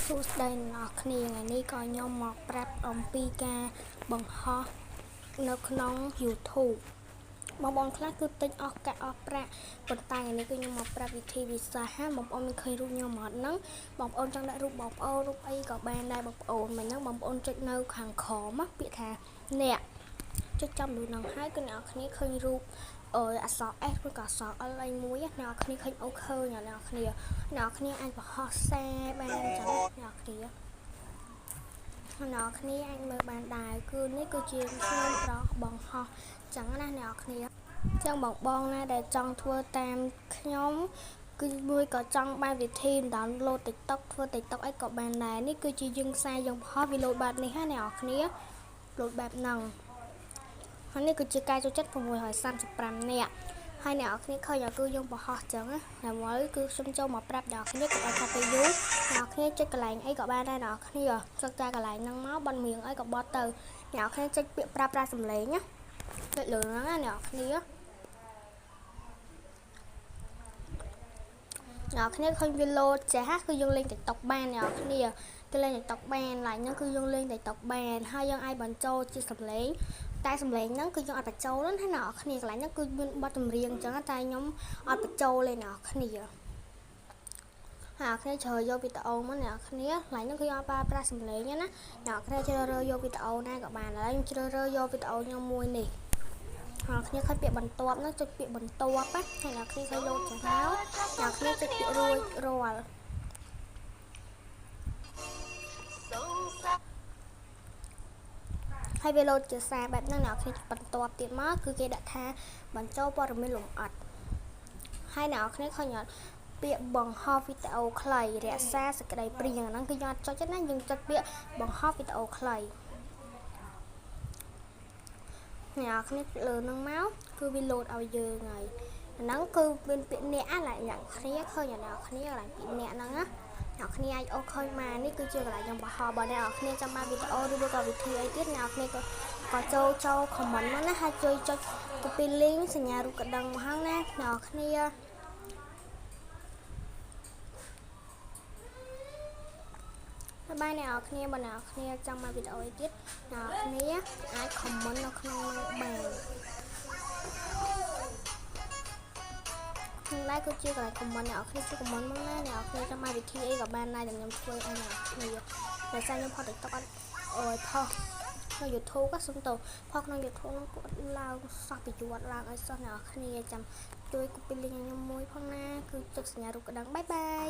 សួស្តីអ្នកគ្នាថ្ងៃនេះក៏ខ្ញុំមកប្រាប់អំពីការបង្ហោះនៅក្នុង YouTube បងប្អូនខ្លះគឺទិញអស់កាក់អស់ប្រាក់ប៉ុន្តែថ្ងៃនេះគឺខ្ញុំមកប្រាប់វិធីវិសាស្ត្រហើយបងប្អូនមានឃើញរូបខ្ញុំអត់ហ្នឹងបងប្អូនចង់ដាក់រូបបងប្អូនរូបអីក៏បានដែរបងប្អូនមិនហ្នឹងបងប្អូនចុចនៅខាងក្រោមពាក្យថាអ្នកចុចចំនោះហ្នឹងហើយគឺអ្នកគ្នាឃើញរូបអក្សរ S ឬក៏អក្សរ L អីមួយអ្នកគ្នាឃើញអូឃើញអ្នកគ្នាអាចបង្ហោះសារបានអញ្ចឹងអ្នកគ្នាអាចមើលបានដែរគឺនេះគឺជាខ្ញុំប្រោះបង្ហោះអញ្ចឹងណាអ្នកគ្នាចឹងបងណាដែលចង់ធ្វើតាមខ្ញុំគឺមួយក៏ចង់បានវិធី download TikTok ធ្វើ TikTok អីក៏បានដែរនេះគឺជាយើងខ្សែយើងបង្ហោះវាលោតបែបនេះណាអ្នកគ្នាលោតបែបហ្នឹងហើយនេះគឺជាការចូលចិត្ត635នាក់ហើយអ្នកគ្នាឃើញគឺយើងបង្ហោះចឹងណាហើយគឺខ្ញុំចូលមកប្រាប់អ្នកគ្នាកុំឲ្យខាត់ទៅយូរអ្នកគ្នាចុចកន្លែងអីក៏បានដែរអ្នកគ្នាចុចតែកន្លែងហ្នឹងមកបន់មៀងអីក៏បត់ទៅអ្នកគ្នាចុចពាក្យប្រើប្រាស់សំឡេងណាចុចលើហ្នឹងណាអ្នកគ្នាឃើញវាលោតចាស់គឺយើងលេង TikTok បានអ្នកគ្នាគឺលេង TikTok បានឡើយហ្នឹងគឺយើងលេង TikTok បានហើយយើងអាចបញ្ចូលជាសំឡេងតែសំឡេងហ្នឹងគឺយើងអត់បញ្ចូលទេណាអ្នកគ្នាកន្លែងហ្នឹងគឺមានបទចម្រៀងអញ្ចឹងតែខ្ញុំអត់បញ្ចូលទេអ្នកគ្នាហើយអ្នកគ្នាជ្រើសយកវីដេអូមកអ្នកគ្នាកន្លែងហ្នឹងគឺអត់ប្រើប្រាស់សំឡេងណាអ្នកគ្នាជ្រើសរើសយកវីដេអូណាក៏បានហើយខ្ញុំជ្រើសរើសយកវីដេអូខ្ញុំមួយនេះអ្នកគ្នាឃើញពាក្យបន្ទាប់ហ្នឹងចុចពាក្យបន្ទាប់ណាហើយអ្នកគ្នាឃើញលោតចាស់ហើយអ្នកគ្នាចុចពាក្យរួចរាល់ហើយវាលោតជាសារបែបហ្នឹងអ្នកគ្នាបន្ទាប់ទៀតមកគឺគេដាក់ថាបញ្ចូលព័ត៌មានលម្អិតហើយអ្នកគ្នាឃើញអត់ពាក្យបង្ហោះវីដេអូខ្លីរក្សាសេចក្តីព្រាងហ្នឹងគឺយើងអត់ចុចទេណាយើងចុចពាក្យបង្ហោះវីដេអូខ្លីអ្នកគ្នាលើនឹងមកគឺវាលោតឲ្យយើងហើយហ្នឹងគឺមានពាក្យអ្នកណាអ្នកគ្នាឃើញអ្នកគ្នាកន្លែងពាក្យអ្នកហ្នឹងណាអ្នកគ្នាអាចអូសឃើញមកនេះគឺជាកន្លែងខ្ញុំបង្ហោះបើអ្នកគ្នាចង់បានវីដេអូឬក៏វិធីអីទៀតអ្នកគ្នាក៏ចូល comment មកណាហើយជួយចុច copy link សញ្ញារូបកណ្ដឹងមកហ្នឹងណាអ្នកគ្នាបាយអ្នកគ្នាបើអ្នកគ្នាចង់មកវីដេអូអីទៀតអ្នកគ្នាអាច comment នៅក្នុងនោះបានតែគឺជាកន្លែង comment អ្នកគ្នាជួយ comment មកណាអ្នកគ្នាចង់មកវិធីអីក៏បានដែរដែលខ្ញុំធ្វើឲ្យអ្នកគ្នាតែខ្ញុំផុស TikTok អត់ផុសនៅ YouTube ក៏សុំទៅផុសក្នុង YouTube នោះគាត់ឡើងសោះពីយួតឡើងឲ្យសោះអ្នកគ្នាចាំជួយ copy link ខ្ញុំមួយផងណាគឺចុចសញ្ញារូបកណ្ដឹងបាយ